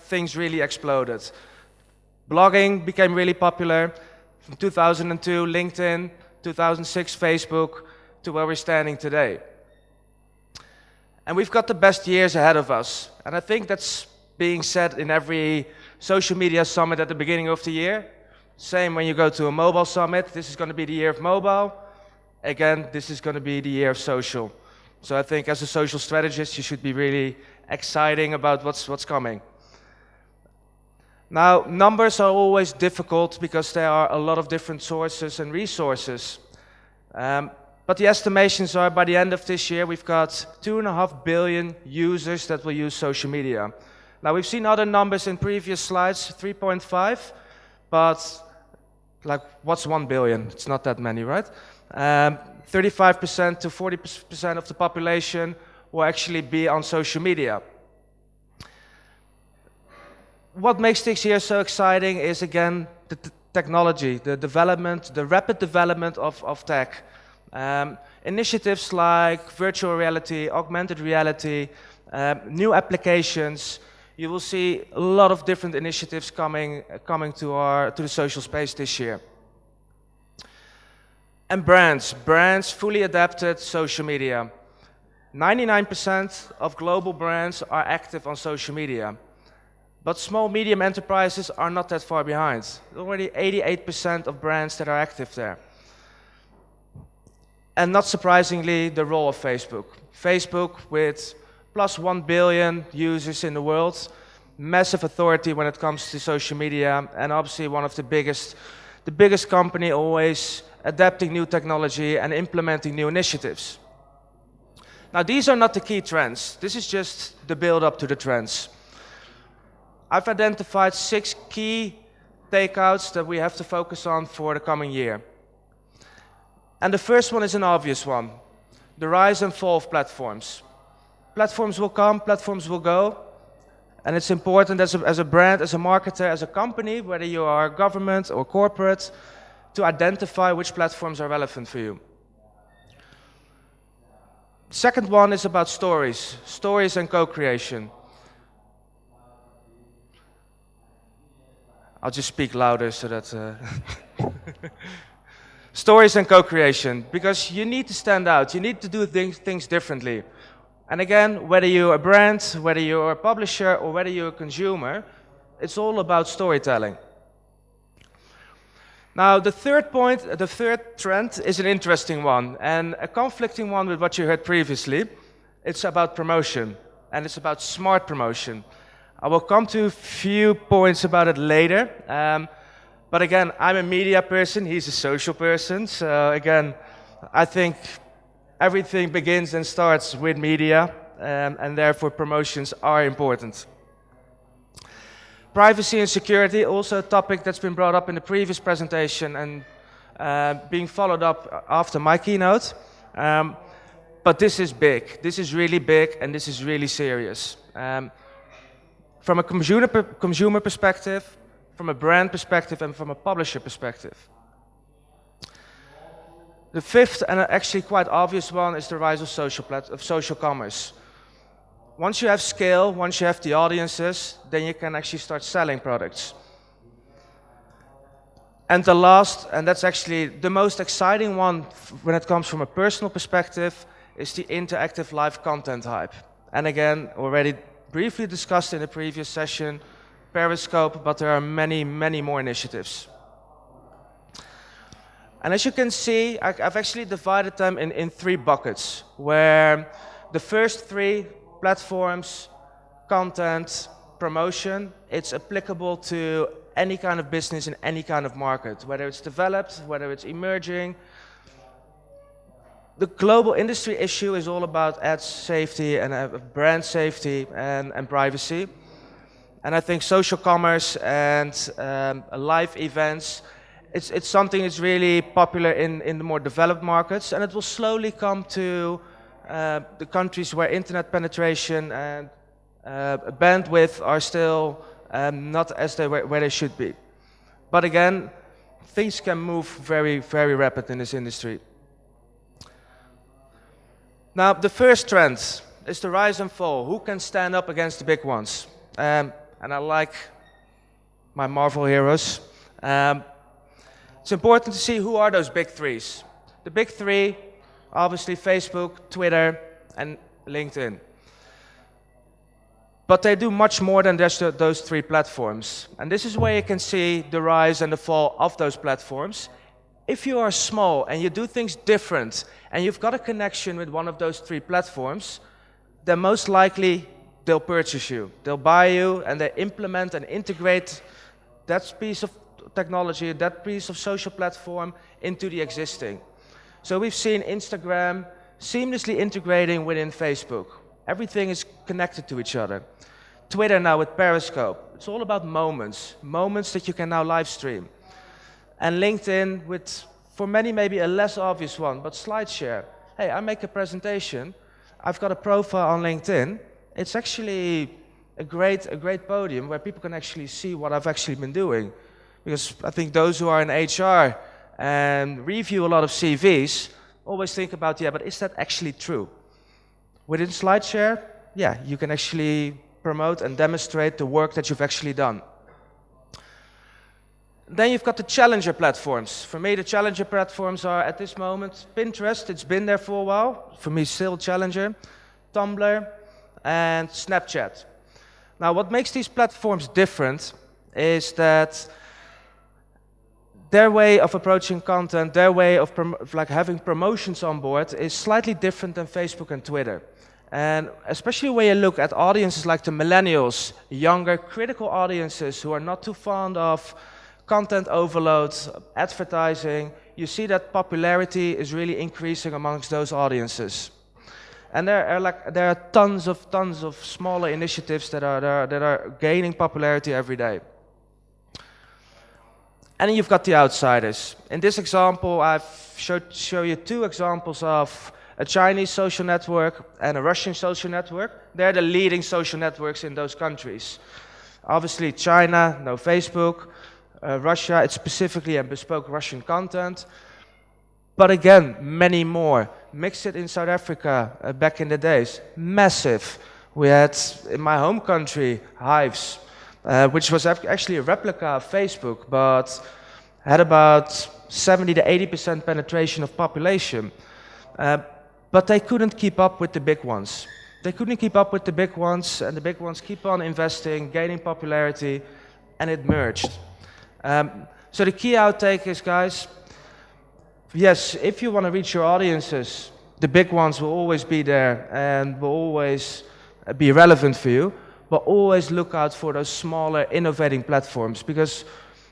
things really exploded. Blogging became really popular. From 2002, LinkedIn, 2006, Facebook, to where we're standing today. And we've got the best years ahead of us. And I think that's being said in every social media summit at the beginning of the year. Same when you go to a mobile summit, this is going to be the year of mobile. Again, this is going to be the year of social. So I think as a social strategist, you should be really exciting about what's coming. Now, numbers are always difficult because there are a lot of different sources and resources. But the estimations are by the end of this year, we've got 2.5 billion users that will use social media. Now, we've seen other numbers in previous slides, 3.5, but like, what's 1 billion? It's not that many, right? 35% to 40% of the population will actually be on social media. What makes this year so exciting is, again, the technology, the development, the rapid development of tech. Initiatives like virtual reality, augmented reality, new applications. You will see a lot of different initiatives coming to the social space this year. And brands fully adapted social media. 99% of global brands are active on social media. But small, medium enterprises are not that far behind. Already 88% of brands that are active there. And not surprisingly, the role of Facebook. Facebook with plus 1 billion users in the world, massive authority when it comes to social media, and obviously one of the biggest company always adapting new technology and implementing new initiatives. Now, these are not the key trends. This is just the build-up to the trends. I've identified 6 key takeouts that we have to focus on for the coming year. And the first one is an obvious one, the rise and fall of platforms. Platforms will come, platforms will go, and it's important as a brand, as a marketer, as a company, whether you are government or corporate, to identify which platforms are relevant for you. Second one is about stories and co-creation. I'll just speak louder so that... Stories and co-creation, because you need to stand out, you need to do things differently. And again, whether you're a brand, whether you're a publisher, or whether you're a consumer, it's all about storytelling. Now, the third trend is an interesting one, and a conflicting one with what you heard previously. It's about promotion, and it's about smart promotion. I will come to a few points about it later. But again, I'm a media person, he's a social person, so again, I think everything begins and starts with media, and therefore promotions are important. Privacy and security, also a topic that's been brought up in the previous presentation and being followed up after my keynote. But this is big, this is really big, and this is really serious. From a consumer perspective, from a brand perspective, and from a publisher perspective. The fifth, and actually quite obvious one, is the rise of social commerce. Once you have scale, once you have the audiences, then you can actually start selling products. And the last, and that's actually the most exciting one when it comes from a personal perspective, is the interactive live content hype. And again, already briefly discussed in the previous session, Periscope, but there are many, many more initiatives. And as you can see, I've actually divided them in 3 buckets, where the first 3, platforms, content, promotion, it's applicable to any kind of business in any kind of market, whether it's developed, whether it's emerging. The global industry issue is all about ad safety and brand safety and privacy. And I think social commerce and live events, it's something that's really popular in the more developed markets, and it will slowly come to the countries where internet penetration and bandwidth are still not as where they should be. But again, things can move very, very rapid in this industry. Now, the first trend is the rise and fall. Who can stand up against the big ones? and I like my Marvel heroes. It's important to see who are those big threes. The big three, obviously Facebook, Twitter, and LinkedIn. But they do much more than just those three platforms. And this is where you can see the rise and the fall of those platforms. If you are small and you do things different, and you've got a connection with one of those three platforms, then most likely they'll purchase you. They'll buy you, and they implement and integrate that piece of technology, that piece of social platform into the existing. So we've seen Instagram seamlessly integrating within Facebook. Everything is connected to each other. Twitter now with Periscope. It's all about moments. Moments that you can now live stream. And LinkedIn with, for many, maybe a less obvious one, but SlideShare. Hey, I make a presentation. I've got a profile on LinkedIn. It's actually a great podium where people can actually see what I've actually been doing. Because I think those who are in HR and review a lot of CVs always think about, yeah, but is that actually true? Within SlideShare, yeah, you can actually promote and demonstrate the work that you've actually done. Then you've got the challenger platforms. For me, the challenger platforms are, at this moment, Pinterest, it's been there for a while. For me, still challenger. Tumblr, and Snapchat. Now, what makes these platforms different is that their way of approaching content, their way of having promotions on board is slightly different than Facebook and Twitter. And especially when you look at audiences like the millennials, younger, critical audiences who are not too fond of content overload, advertising, you see that popularity is really increasing amongst those audiences. And there are tons of smaller initiatives that are gaining popularity every day. And then you've got the outsiders. In this example, I've show you two examples of a Chinese social network and a Russian social network. They're the leading social networks in those countries. Obviously, China, no Facebook. Russia, it's specifically and bespoke Russian content. But again, many more. Mix it in South Africa back in the days. Massive. We had, in my home country, Hives, which was actually a replica of Facebook, but had about 70 to 80% penetration of population. But they couldn't keep up with the big ones. They couldn't keep up with the big ones, and the big ones keep on investing, gaining popularity, and it merged. So the key outtake is, guys, yes, if you want to reach your audiences, the big ones will always be there and will always be relevant for you, but always look out for those smaller, innovating platforms, because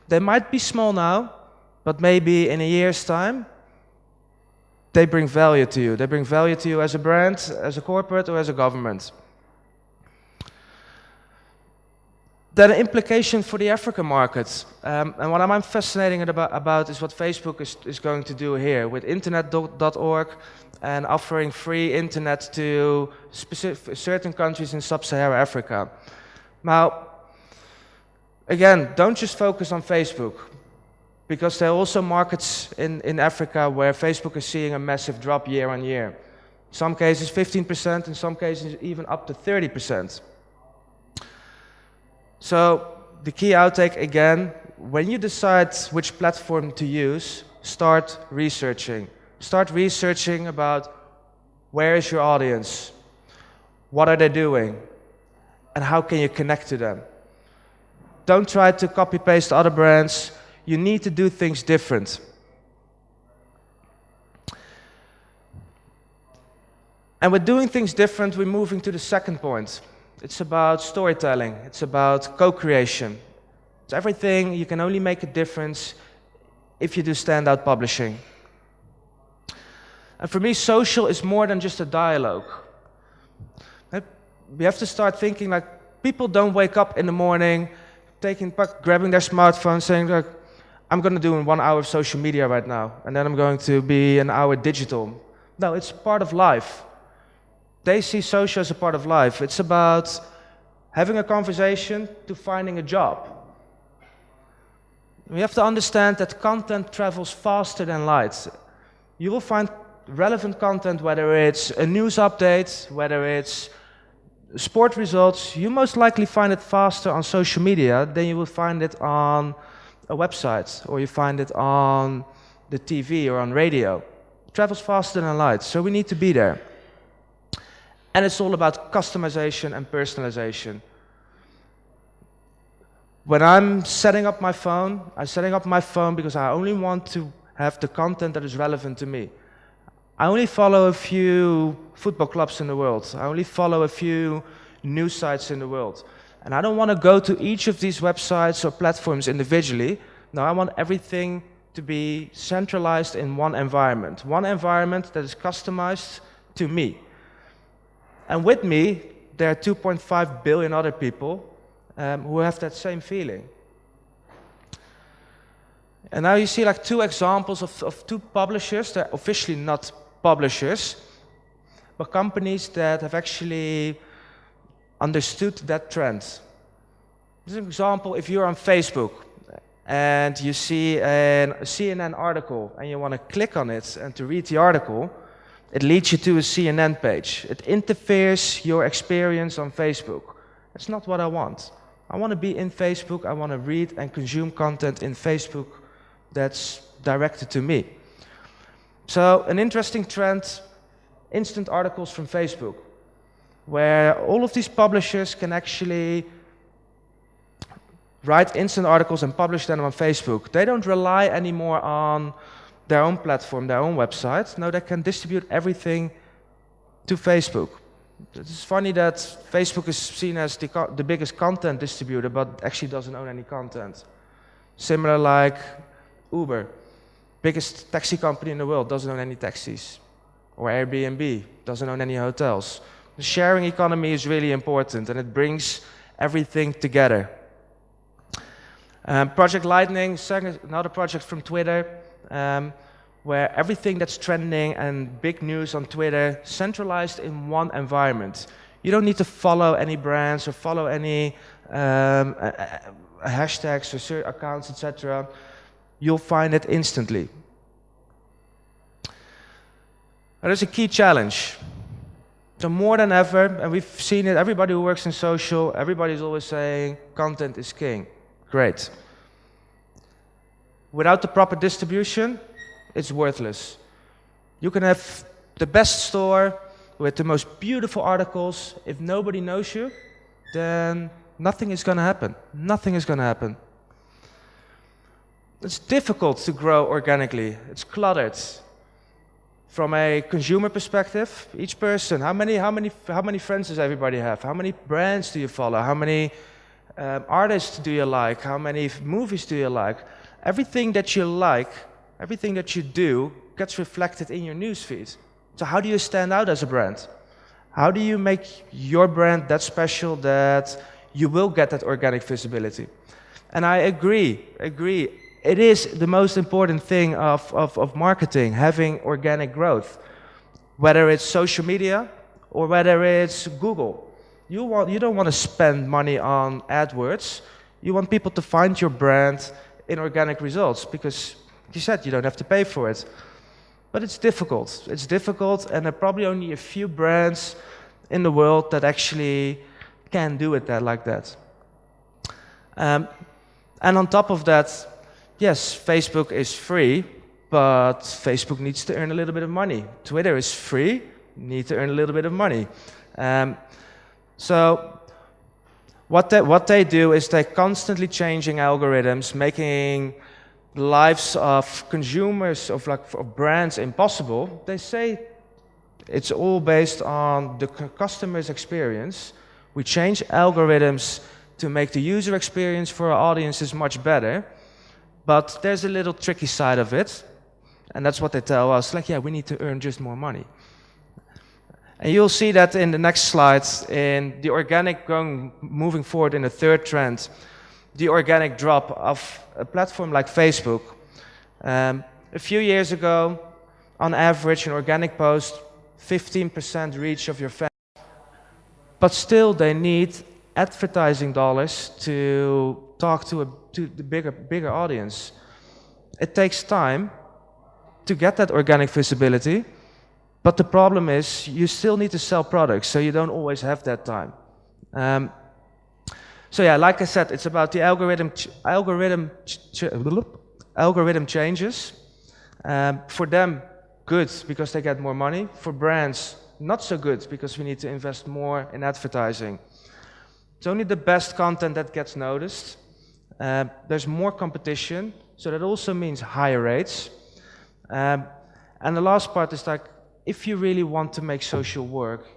they might be small now, but maybe in a year's time, they bring value to you. They bring value to you as a brand, as a corporate, or as a government. Then an implication for the African market. And what I'm fascinated about is what Facebook is going to do here with internet.org and offering free internet to certain countries in sub-Saharan Africa. Now, again, don't just focus on Facebook, because there are also markets in Africa where Facebook is seeing a massive drop year on year. In some cases 15%, in some cases even up to 30%. So the key outtake, again, when you decide which platform to use, start researching. Start researching about where is your audience, what are they doing, and how can you connect to them. Don't try to copy-paste other brands. You need to do things different. And with doing things different, we're moving to the second point. It's about storytelling. It's about co-creation. It's everything. You can only make a difference if you do standout publishing. And for me, social is more than just a dialogue. We have to start thinking like, people don't wake up in the morning, grabbing their smartphone, saying like, I'm going to do 1 hour of social media right now, and then I'm going to be an hour digital. No, it's part of life. They see social as a part of life. It's about having a conversation to finding a job. We have to understand that content travels faster than light. You will find relevant content, whether it's a news update, whether it's sport results, you most likely find it faster on social media than you will find it on a website, or you find it on the TV or on radio. It travels faster than light, so we need to be there. And it's all about customization and personalization. When I'm setting up my phone because I only want to have the content that is relevant to me. I only follow a few football clubs in the world. I only follow a few news sites in the world. And I don't want to go to each of these websites or platforms individually. No, I want everything to be centralized in one environment that is customized to me. And with me, there are 2.5 billion other people who have that same feeling. And now you see like two examples of two publishers. They're officially not publishers, but companies that have actually understood that trend. As an example, if you're on Facebook and you see a CNN article and you want to click on it and to read the article, it leads you to a CNN page. It interferes your experience on Facebook. That's not what I want. I want to be in Facebook. I want to read and consume content in Facebook that's directed to me. So an interesting trend, instant articles from Facebook, where all of these publishers can actually write instant articles and publish them on Facebook. They don't rely anymore on their own platform, their own website. No, they can distribute everything to Facebook. It's funny that Facebook is seen as the biggest content distributor, but actually doesn't own any content. Similar like Uber, biggest taxi company in the world, doesn't own any taxis. Or Airbnb, doesn't own any hotels. The sharing economy is really important, and it brings everything together. Project Lightning, another project from Twitter, where everything that's trending and big news on Twitter centralized in one environment. You don't need to follow any brands or follow any hashtags or accounts, etc. You'll find it instantly. There's a key challenge. So more than ever, and we've seen it, everybody who works in social, everybody's always saying content is king. Great. Without the proper distribution, it's worthless. You can have the best store with the most beautiful articles. If nobody knows you, then nothing is going to happen. Nothing is going to happen. It's difficult to grow organically. It's cluttered. From a consumer perspective, each person, how many friends does everybody have? How many brands do you follow? How many artists do you like? How many movies do you like? Everything that you like, everything that you do gets reflected in your newsfeed. So how do you stand out as a brand? How do you make your brand that special that you will get that organic visibility? And I agree. It is the most important thing of marketing, having organic growth. Whether it's social media or whether it's Google. You don't want to spend money on AdWords. You want people to find your brand in organic results because you said you don't have to pay for it. But it's difficult. It's difficult, and there are probably only a few brands in the world that actually can do it like that. And on top of that, yes, Facebook is free, but Facebook needs to earn a little bit of money. Twitter is free, need to earn a little bit of money. So what they do is they're constantly changing algorithms, making the lives of consumers, of brands impossible. They say it's all based on the customer's experience. We change algorithms to make the user experience for our audiences much better. But there's a little tricky side of it, and that's what they tell us, like, yeah, we need to earn just more money. And you'll see that in the next slides, in the organic moving forward in the third trend, the organic drop of a platform like Facebook. A few years ago, on average, an organic post, 15% reach of your fans. But still, they need advertising dollars to talk to the bigger audience. It takes time to get that organic visibility, but the problem is you still need to sell products, so you don't always have that time. Um, so yeah, like I said, it's about the algorithm changes. For them, good because they get more money. For brands, not so good because we need to invest more in advertising. It's only the best content that gets noticed. There's more competition, so that also means higher rates. And the last part is like, if you really want to make social work,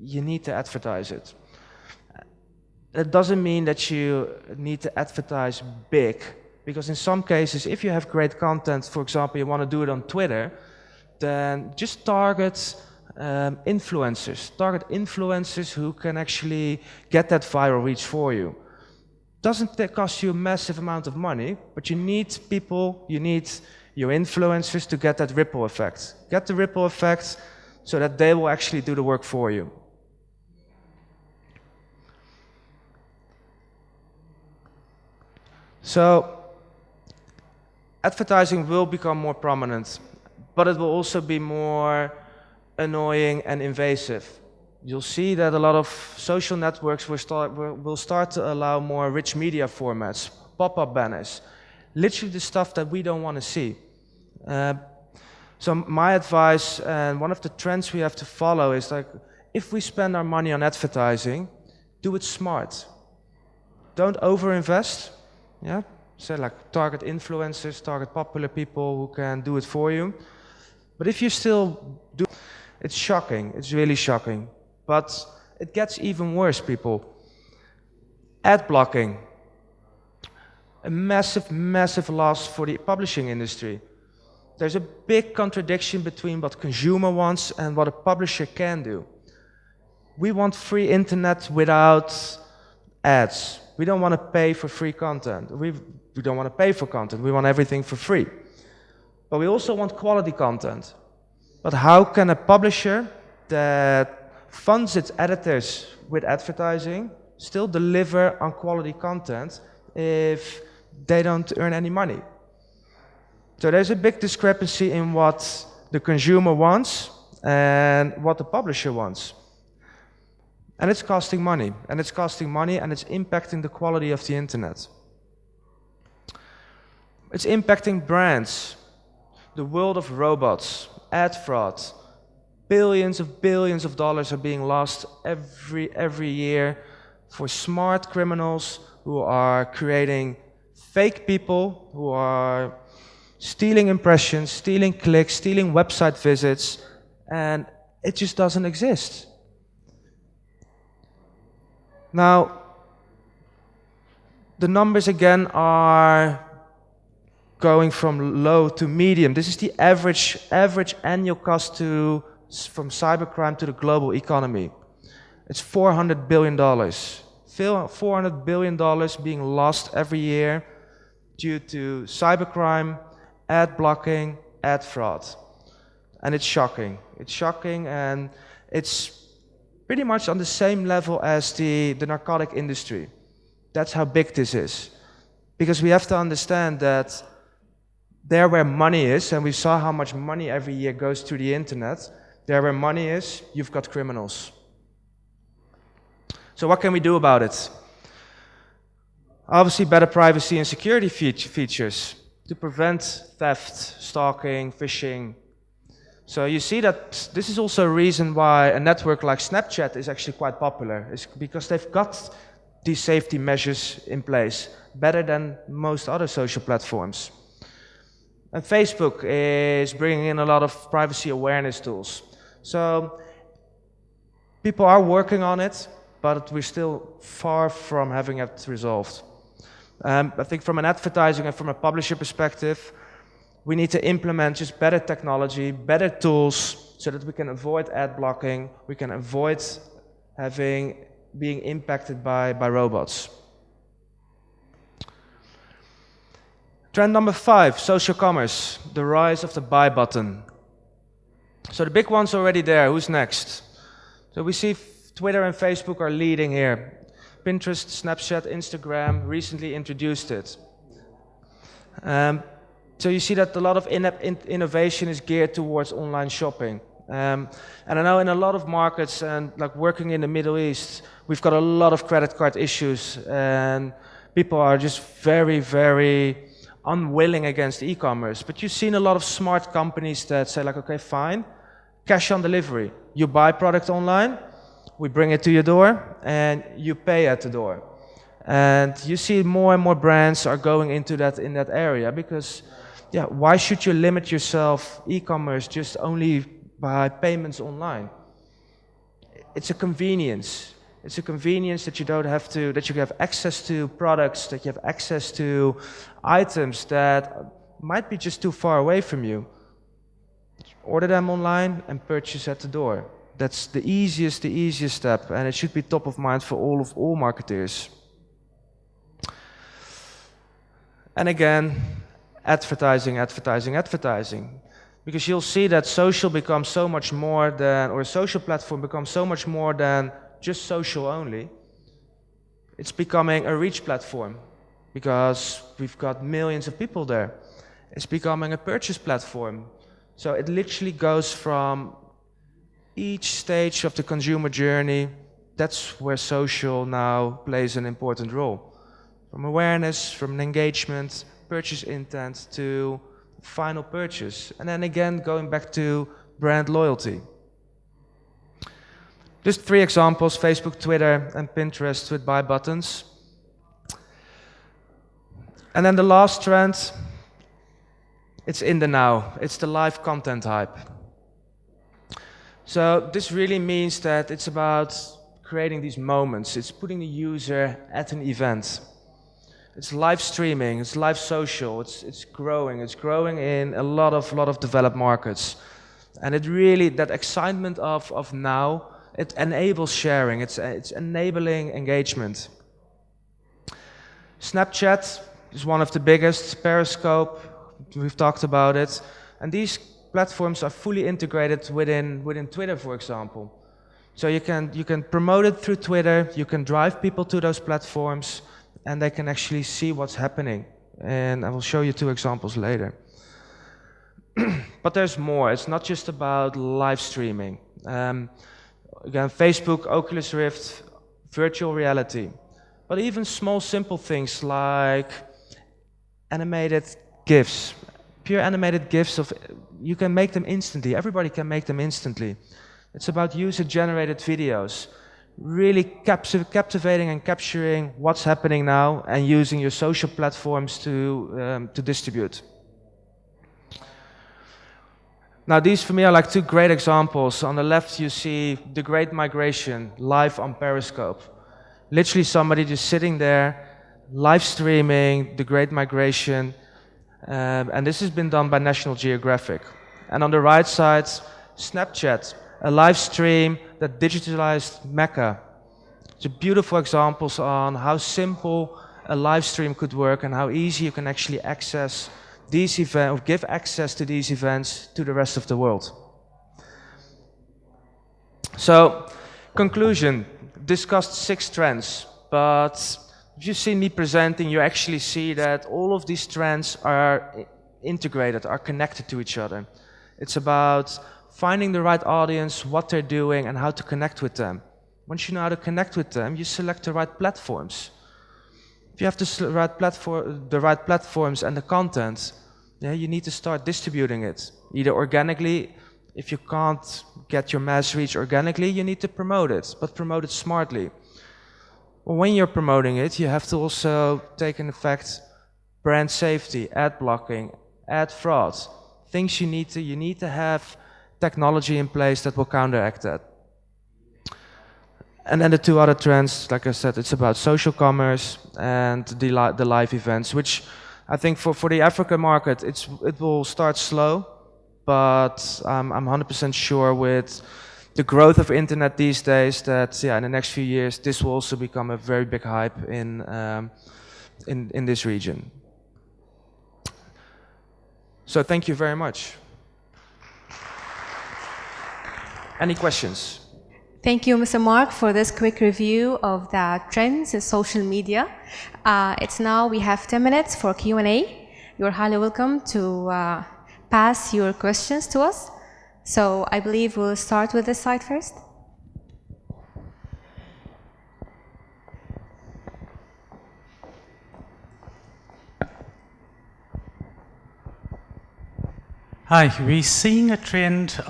you need to advertise it. That doesn't mean that you need to advertise big, because in some cases, if you have great content, for example, you want to do it on Twitter, then just target influencers who can actually get that viral reach for you. Doesn't cost you a massive amount of money, but you need people, you need your influencers to get that ripple effect. Get the ripple effect so that they will actually do the work for you. So, advertising will become more prominent, but it will also be more annoying and invasive. You'll see that a lot of social networks will start to allow more rich media formats, pop-up banners, literally the stuff that we don't want to see. So my advice, and one of the trends we have to follow is like, if we spend our money on advertising, do it smart. Don't overinvest. Yeah, so like target influencers, target popular people who can do it for you. But if you still do, it's shocking. It's really shocking. But it gets even worse, people. Ad blocking. A massive, massive loss for the publishing industry. There's a big contradiction between what consumer wants and what a publisher can do. We want free internet without ads. We don't want to pay for free content. We don't want to pay for content. We want everything for free. But we also want quality content. But how can a publisher that funds its editors with advertising still deliver on quality content if they don't earn any money? So there's a big discrepancy in what the consumer wants and what the publisher wants. And it's costing money, and it's costing money, and it's impacting the quality of the internet. It's impacting brands, the world of robots, ad fraud. Billions of dollars are being lost every year for smart criminals who are creating fake people, who are stealing impressions, stealing clicks, stealing website visits, and it just doesn't exist. Now, the numbers again are going from low to medium. This is the average annual cost from cybercrime to the global economy. It's $400 billion. $400 billion being lost every year due to cybercrime, ad blocking, ad fraud. And it's shocking. It's shocking, and it's pretty much on the same level as the narcotic industry. That's how big this is. Because we have to understand that there where money is, and we saw how much money every year goes to the internet, there where money is, you've got criminals. So what can we do about it? Obviously better privacy and security features to prevent theft, stalking, phishing. So you see that this is also a reason why a network like Snapchat is actually quite popular. It's because they've got these safety measures in place, better than most other social platforms. And Facebook is bringing in a lot of privacy awareness tools. So people are working on it, but we're still far from having it resolved. I think from an advertising and from a publisher perspective, we need to implement just better technology, better tools, so that we can avoid ad blocking, we can avoid being impacted by robots. Trend number 5, social commerce, the rise of the buy button. So the big one's already there, who's next? So we see Twitter and Facebook are leading here. Pinterest, Snapchat, Instagram recently introduced it. So you see that a lot of innovation is geared towards online shopping. And I know in a lot of markets and like working in the Middle East, we've got a lot of credit card issues and people are just very, very unwilling against e-commerce. But you've seen a lot of smart companies that say like, okay, fine, cash on delivery. You buy product online, we bring it to your door and you pay at the door. And you see more and more brands are going into that in that area because, yeah, why should you limit yourself e-commerce just only by payments online? It's a convenience. It's a convenience that you don't have to, that you have access to products, that you have access to items that might be just too far away from you. Order them online and purchase at the door. That's the easiest step, and it should be top of mind for all marketers. And again, advertising. Because you'll see that social becomes so much more than, or a social platform becomes so much more than just social only. It's becoming a reach platform because we've got millions of people there. It's becoming a purchase platform. So it literally goes from each stage of the consumer journey. That's where social now plays an important role. From awareness, from engagement, purchase intent to final purchase. And then again, going back to brand loyalty. Just 3 examples, Facebook, Twitter, and Pinterest with buy buttons. And then the last trend, it's in the now. It's the live content hype. So this really means that it's about creating these moments. It's putting the user at an event. It's live streaming, it's live social, it's growing. It's growing in a lot of developed markets. And it really, that excitement of now, it enables sharing, it's enabling engagement. Snapchat is one of the biggest, Periscope, we've talked about it. And these platforms are fully integrated within Twitter, for example. So you can promote it through Twitter, you can drive people to those platforms, and they can actually see what's happening. And I will show you 2 examples later. But there's more. It's not just about live streaming. Again, Facebook, Oculus Rift, virtual reality. But even small, simple things like animated GIFs. Pure animated GIFs, you can make them instantly. Everybody can make them instantly. It's about user-generated videos. Really captivating and capturing what's happening now and using your social platforms to distribute. Now these for me are like 2 great examples. On the left you see the Great Migration live on Periscope. Literally somebody just sitting there, live streaming the Great Migration, and this has been done by National Geographic. And on the right side, Snapchat, a live stream that digitalized Mecca. It's beautiful examples on how simple a live stream could work and how easy you can actually access these events, or give access to these events to the rest of the world. So, conclusion, discussed 6 trends, but if you see me presenting, you actually see that all of these trends are integrated, are connected to each other. It's about finding the right audience, what they're doing, and how to connect with them. Once you know how to connect with them, you select the right platforms. If you have the right platforms and the content, yeah, you need to start distributing it, either organically. If you can't get your mass reach organically, you need to promote it, but promote it smartly. Well, when you're promoting it, you have to also take into effect brand safety, ad blocking, ad fraud, things you need to have technology in place that will counteract that. And then the 2 other trends, like I said, it's about social commerce and the live events, which I think for the African market, it will start slow, but I'm 100% sure with the growth of internet these days that in the next few years, this will also become a very big hype in this region. So thank you very much. Any questions? Thank you, Mr. Mark, for this quick review of the trends in social media. It's now, we have 10 minutes for Q&A. You're highly welcome to pass your questions to us. So I believe we'll start with this side first. Hi, we're seeing a trend,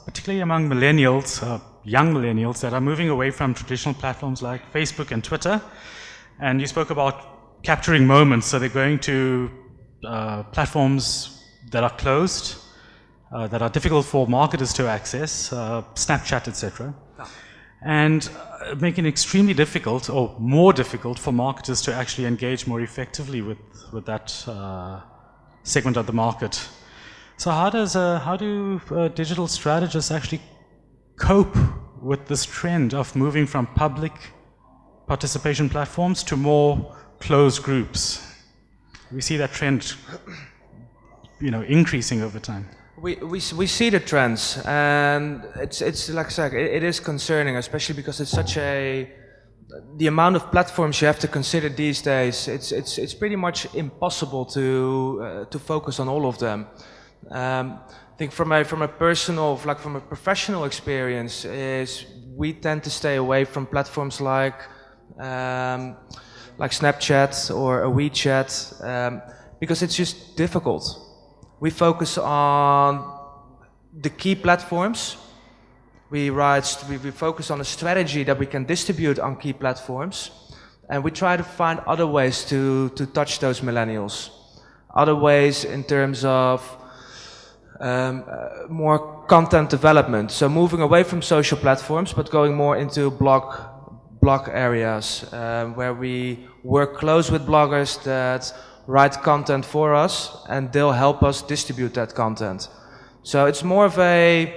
particularly among millennials, young millennials, that are moving away from traditional platforms like Facebook and Twitter. And you spoke about capturing moments, so they're going to platforms that are closed, that are difficult for marketers to access, Snapchat, etc. And making it extremely difficult, or more difficult, for marketers to actually engage more effectively with that segment of the market. So how do digital strategists actually cope with this trend of moving from public participation platforms to more closed groups? We see that trend, increasing over time. We see the trends, and it's like I said, it is concerning, especially because it's such the amount of platforms you have to consider these days. It's pretty much impossible to focus on all of them. I think from a personal, from a professional experience, is we tend to stay away from platforms like Snapchat or a WeChat because it's just difficult. We focus on the key platforms. We focus on a strategy that we can distribute on key platforms, and we try to find other ways to touch those millennials, other ways in terms of more content development. So moving away from social platforms, but going more into blog areas where we work close with bloggers that write content for us, and they'll help us distribute that content. So it's more of a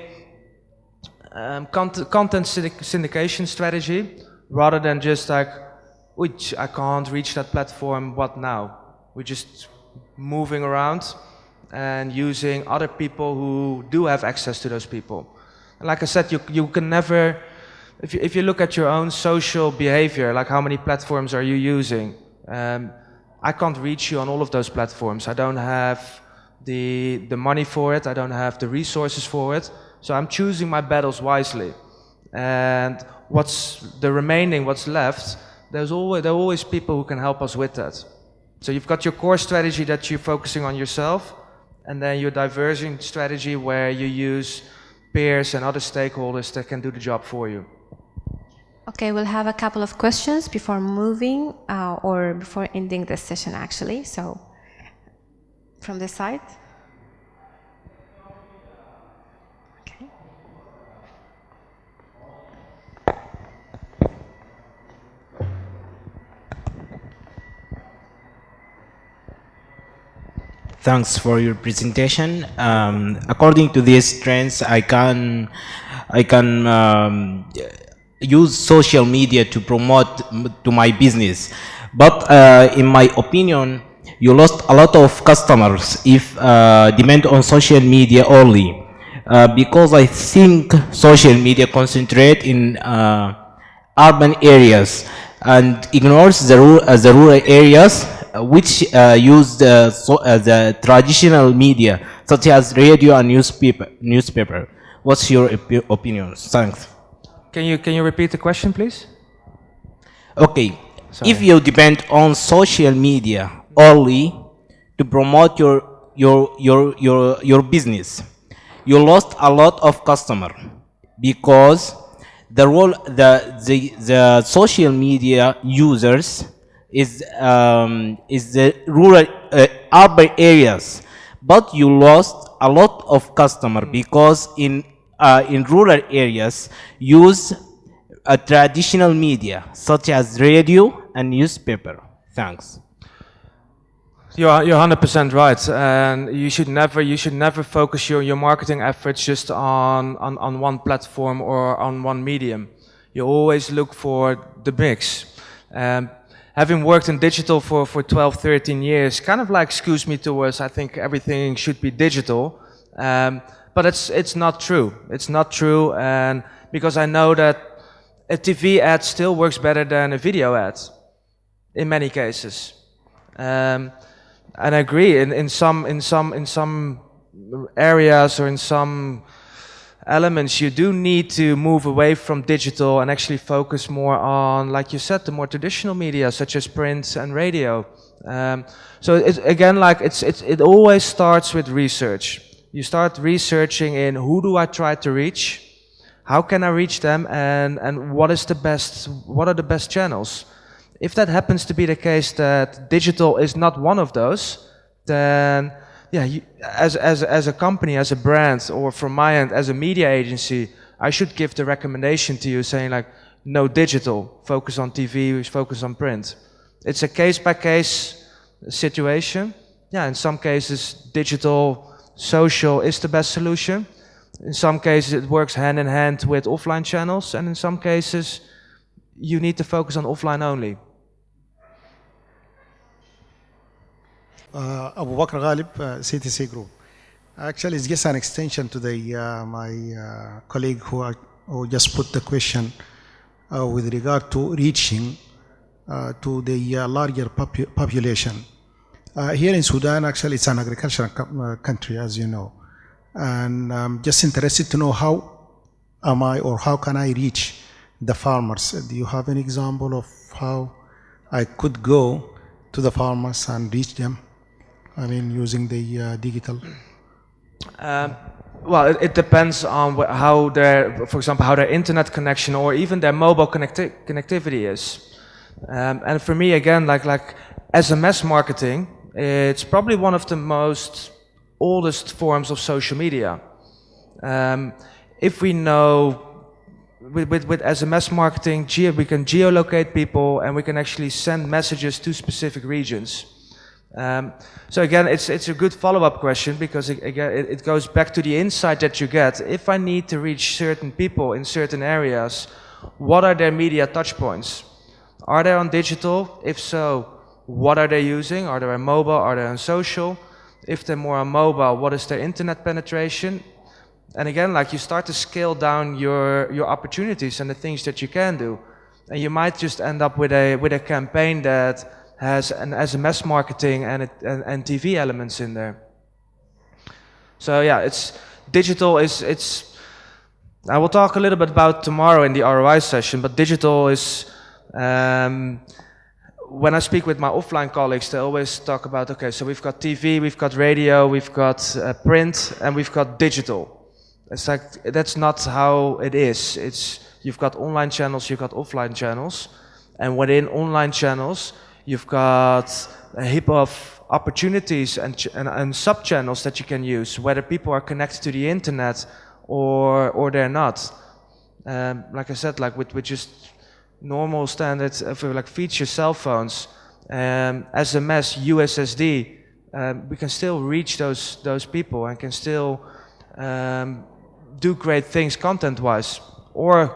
content syndication strategy rather than just like, I can't reach that platform, what now? We're just moving around and using other people who do have access to those people. And like I said, you can never, if you look at your own social behavior, like how many platforms are you using? I can't reach you on all of those platforms. I don't have the money for it. I don't have the resources for it. So I'm choosing my battles wisely. And what's left, there are always people who can help us with that. So you've got your core strategy that you're focusing on yourself, and then your diverging strategy where you use peers and other stakeholders that can do the job for you. Okay, we'll have a couple of questions before moving or before ending this session actually. So from this side. Okay. Thanks for your presentation. According to these trends, I can use social media to promote to my business. But in my opinion, you lost a lot of customers if depend on social media only. Because I think social media concentrate in urban areas and ignores the rural areas which use the traditional media such as radio and newspaper. What's your opinion? Thanks. Can you repeat the question, please? Okay. Sorry. If you depend on social media only to promote your business, you lost a lot of customer because the social media users is the rural urban areas, but you lost a lot of customer because in rural areas use a traditional media such as radio and newspaper. Thanks. You're 100% right, and you should never focus your marketing efforts just on one platform or on one medium. You always look for the mix. Having worked in digital for 12, 13 years, kind of like skews me towards I think everything should be digital, but it's not true. It's not true, and because I know that a TV ad still works better than a video ad in many cases. And I agree, in some areas or in some elements, you do need to move away from digital and actually focus more on, like you said, the more traditional media such as print and radio. So again, like it always starts with research. You start researching in who do I try to reach, how can I reach them, and what are the best channels. If that happens to be the case that digital is not one of those, then yeah, as a company, as a brand, or from my end, as a media agency, I should give the recommendation to you saying like, no digital, focus on TV, focus on print. It's a case-by-case situation. Yeah, in some cases, digital, social is the best solution. In some cases, it works hand in hand with offline channels, and in some cases, you need to focus on offline only. Abu Bakr Ghalib, CTC Group. Actually, it's just an extension to the my colleague who just put the question with regard to reaching to the larger population. Here in Sudan, actually, it's an agricultural country, as you know. And I'm just interested to know how am I or how can I reach the farmers? Do you have an example of how I could go to the farmers and reach them? I mean, using the digital. Well, it depends on how for example, how their internet connection or even their mobile connectivity is. And for me, again, like SMS marketing, it's probably one of the most oldest forms of social media. If we know with SMS marketing, we can geolocate people and we can actually send messages to specific regions. So again, it's a good follow-up question because it goes back to the insight that you get. If I need to reach certain people in certain areas, what are their media touch points? Are they on digital? If so, what are they using? Are they on mobile? Are they on social? If they're more on mobile, what is their internet penetration? And again, like you start to scale down your opportunities and the things that you can do. And you might just end up with a campaign that has an SMS marketing and TV elements in there. So yeah, digital is I will talk a little bit about tomorrow in the ROI session, but digital is, when I speak with my offline colleagues, they always talk about, okay, so we've got TV, we've got radio, we've got print, and we've got digital. It's like, that's not how it is. You've got online channels, you've got offline channels, and within online channels, you've got a heap of opportunities and sub-channels that you can use, whether people are connected to the internet or they're not. Like I said, like with just normal standards for like feature cell phones, SMS, USSD, we can still reach those people and can still do great things content-wise or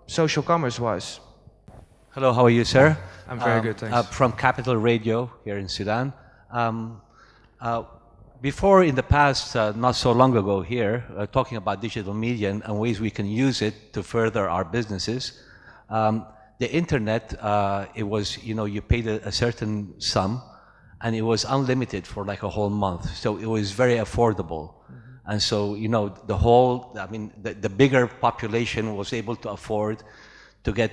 social commerce-wise. Hello, how are you, sir? I'm very good, thanks. From Capital Radio here in Sudan. Before, in the past, not so long ago here, talking about digital media and ways we can use it to further our businesses. The internet, it was, you paid a certain sum and it was unlimited for like a whole month. So it was very affordable. Mm-hmm. And so, the bigger population was able to afford to get,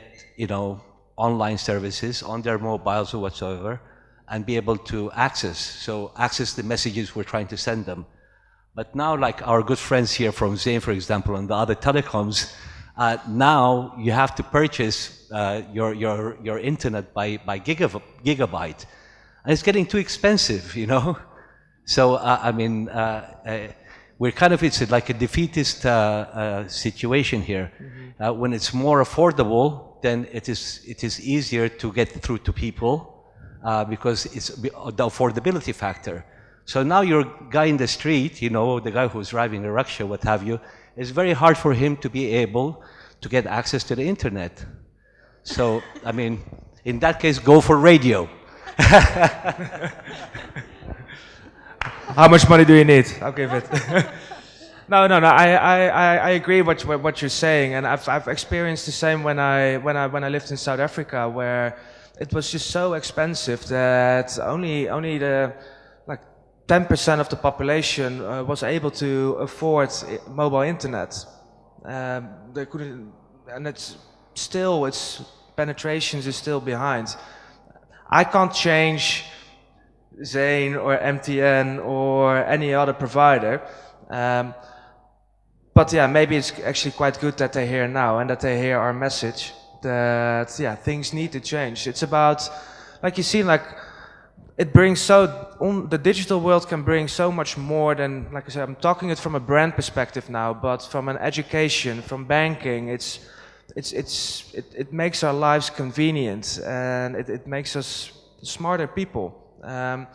online services on their mobiles or whatsoever and be able to access the messages we're trying to send them. But now, like our good friends here from Zain, for example, and the other telecoms, now you have to purchase your internet by gigabyte. And it's getting too expensive, So, we're it's like a defeatist situation here. Mm-hmm. When it's more affordable, then it is easier to get through to people because it's the affordability factor. So now your guy in the street, the guy who's driving a rickshaw, what have you, it's very hard for him to be able to get access to the internet. So, in that case, go for radio. How much money do you need? I'll give it. No. I agree what you're saying, and I've experienced the same when I lived in South Africa, where it was just so expensive that only the 10% of the population was able to afford mobile internet. They couldn't, and it's still, its penetrations is still behind. I can't change Zain or MTN or any other provider. But yeah, maybe it's actually quite good that they're here now and that they hear our message that yeah, things need to change. It's about, like you see, like it brings the digital world can bring so much more than, like I said, I'm talking it from a brand perspective now, but from an education, from banking, it makes our lives convenient and it makes us smarter people. And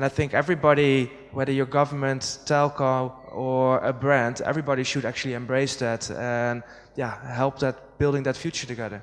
I think everybody, whether you're government, telco, or a brand, everybody should actually embrace that and yeah, help that building that future together.